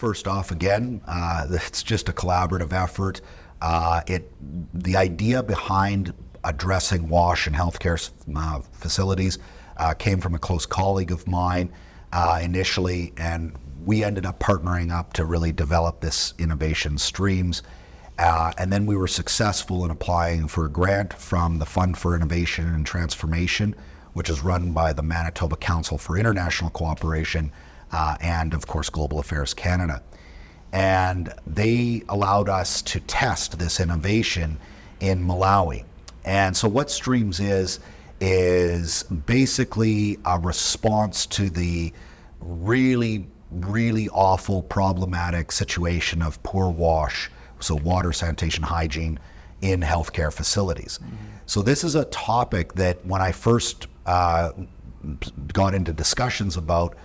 First off, again, it's just a collaborative effort. The idea behind addressing WASH in healthcare facilities came from a close colleague of mine initially, and we ended up partnering up to really develop this innovation streams. And then we were successful in applying for a grant from the Fund for Innovation and Transformation, which is run by the Manitoba Council for International Cooperation and, of course, Global Affairs Canada. And they allowed us to test this innovation in Malawi. And so what Streams is basically a response to the really, really awful, problematic situation of poor WASH, so water, sanitation, hygiene in healthcare facilities. Mm-hmm. So this is a topic that when I first got into discussions about,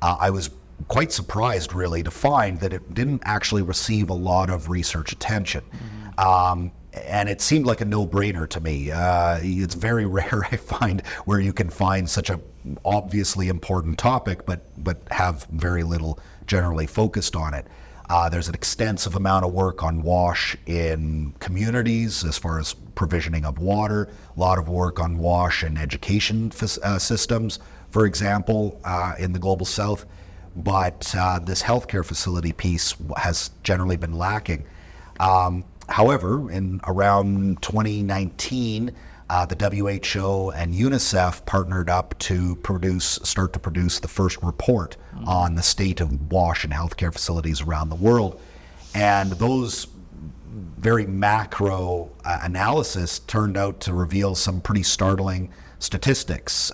I was quite surprised really to find that it didn't actually receive a lot of research attention. Mm-hmm. And it seemed like a no-brainer to me. It's very rare, I find, where you can find such a obviously important topic, but have very little generally focused on it. There's an extensive amount of work on WASH in communities as far as provisioning of water, a lot of work on WASH in education systems, for example, in the Global South. But this healthcare facility piece has generally been lacking. However, in around 2019, the WHO and UNICEF partnered up to start to produce the first report on the state of WASH in healthcare facilities around the world. And those very macro analysis turned out to reveal some pretty startling statistics.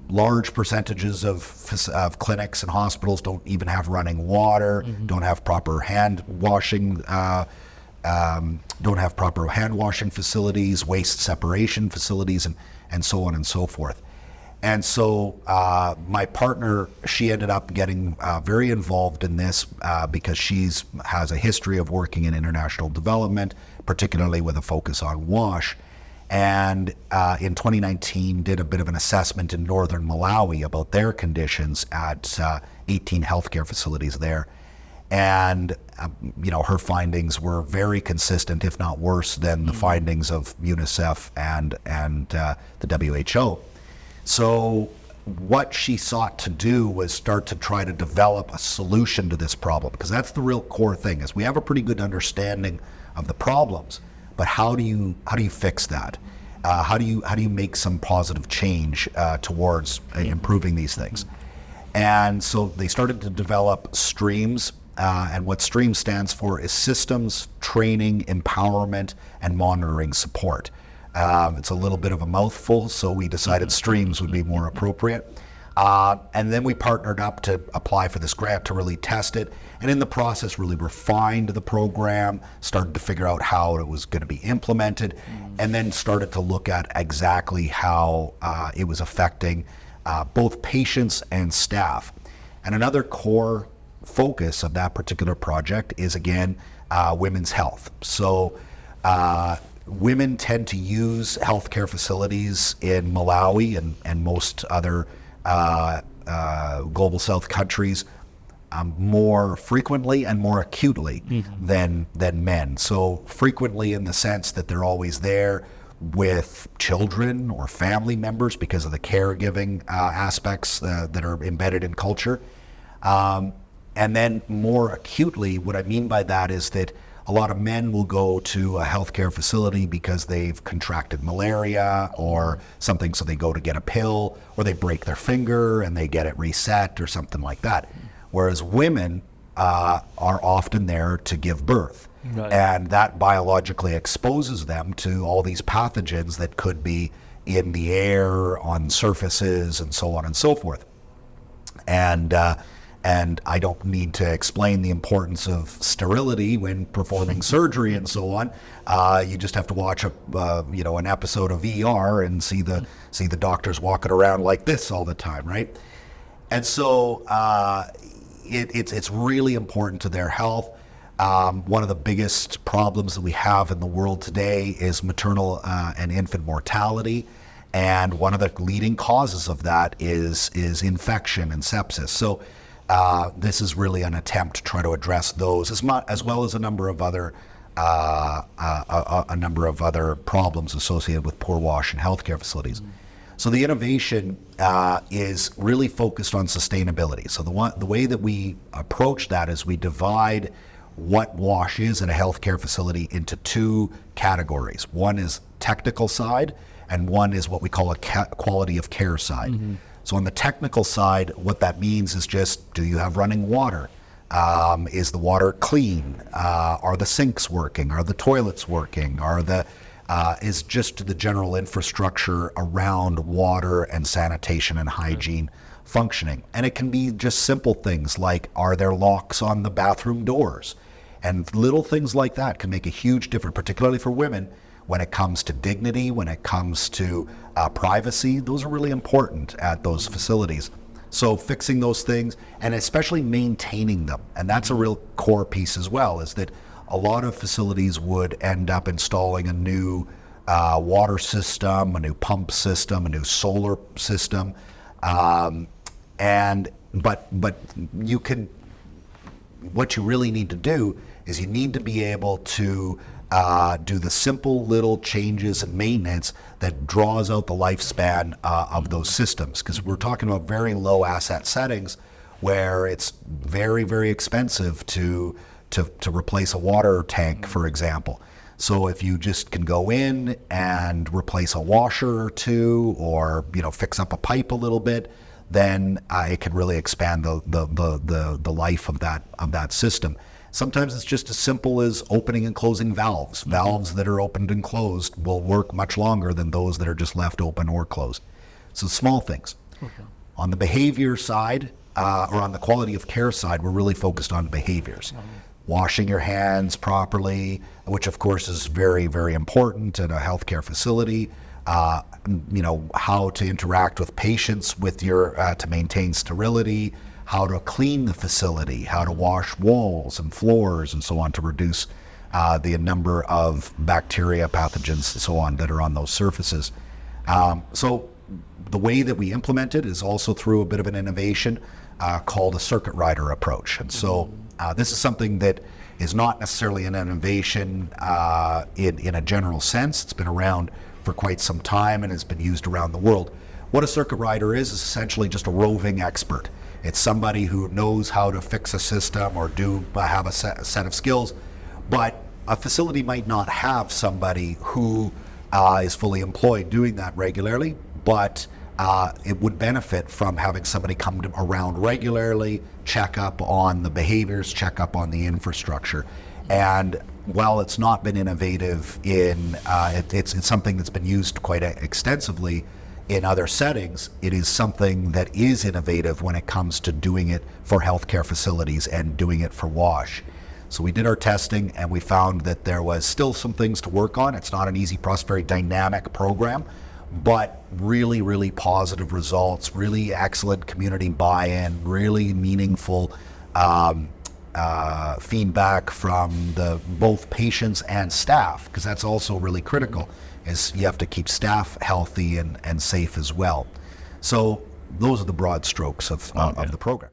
Large percentages of clinics and hospitals don't even have running water, mm-hmm. don't have proper hand washing facilities, waste separation facilities, and so on and so forth. And so my partner, she ended up getting very involved in this because has a history of working in international development, particularly with a focus on WASH. And in 2019 did a bit of an assessment in northern Malawi about their conditions at 18 healthcare facilities there. And her findings were very consistent, if not worse, than the findings of UNICEF and the WHO. So what she sought to do was start to try to develop a solution to this problem, because that's the real core thing, is we have a pretty good understanding of the problems, but how do you fix that? How do you make some positive change towards improving these things? And so they started to develop streams, and what STREAM stands for is systems, training, empowerment, and monitoring support. It's a little bit of a mouthful, so we decided streams would be more appropriate. And then we partnered up to apply for this grant to really test it, and in the process really refined the program, started to figure out how it was going to be implemented, and then started to look at exactly how it was affecting both patients and staff. And another core focus of that particular project is, again, women's health. So women tend to use healthcare facilities in Malawi and most other Global South countries more frequently and more acutely than men. So frequently in the sense that they're always there with children or family members because of the caregiving aspects that are embedded in culture. And then more acutely, what I mean by that is that a lot of men will go to a healthcare facility because they've contracted malaria or something, so they go to get a pill, or they break their finger and they get it reset or something like that. Whereas women are often there to give birth. Right. And that biologically exposes them to all these pathogens that could be in the air, on surfaces, and so on and so forth. And I don't need to explain the importance of sterility when performing surgery and so on. You just have to watch an episode of ER and see the doctors walking around like this all the time, right? And so it's really important to their health. One of the biggest problems that we have in the world today is maternal and infant mortality. And one of the leading causes of that is infection and sepsis. So this is really an attempt to try to address those as well as a number of other problems associated with poor wash in healthcare facilities. So the innovation is really focused on sustainability. So the way that we approach that is we divide what wash is in a healthcare facility into two categories. One is technical side, and one is what we call a quality of care side. So on the technical side, what that means is just, do you have running water? Is the water clean? Are the sinks working? Are the toilets working? Is just the general infrastructure around water and sanitation and hygiene functioning? And it can be just simple things like, are there locks on the bathroom doors? And little things like that can make a huge difference, particularly for women, when it comes to dignity, when it comes to privacy. Those are really important at those facilities. So fixing those things, and especially maintaining them. And that's a real core piece as well, is that a lot of facilities would end up installing a new water system, a new pump system, a new solar system. But what you really need to do is you need to be able to do the simple little changes and maintenance that draws out the lifespan of those systems. Because we're talking about very low asset settings where it's very, very expensive to replace a water tank, for example. So if you just can go in and replace a washer or two, or fix up a pipe a little bit, then it can really expand the life of that system. Sometimes it's just as simple as opening and closing valves. Valves that are opened and closed will work much longer than those that are just left open or closed. So small things. Okay. On the behavior side, or on the quality of care side, we're really focused on behaviors. Washing your hands properly, which of course is very, very important in a healthcare facility. How to interact with patients to maintain sterility, how to clean the facility, how to wash walls and floors and so on to reduce the number of bacteria, pathogens, and so on that are on those surfaces. So the way that we implement it is also through a bit of an innovation called a circuit rider approach. And so this is something that is not necessarily an innovation in a general sense. It's been around for quite some time and has been used around the world. What a circuit rider is essentially just a roving expert. It's somebody who knows how to fix a system or have a set of skills, but a facility might not have somebody who is fully employed doing that regularly, but it would benefit from having somebody come around regularly, check up on the behaviors, check up on the infrastructure. And while it's not been innovative it's something that's been used quite extensively in other settings, it is something that is innovative when it comes to doing it for healthcare facilities and doing it for WASH. So we did our testing and we found that there was still some things to work on. It's not an easy process, very dynamic program, but really, really positive results, really excellent community buy-in, really meaningful feedback from both patients and staff, because that's also really critical, is you have to keep staff healthy and safe as well. So those are the broad strokes of the program.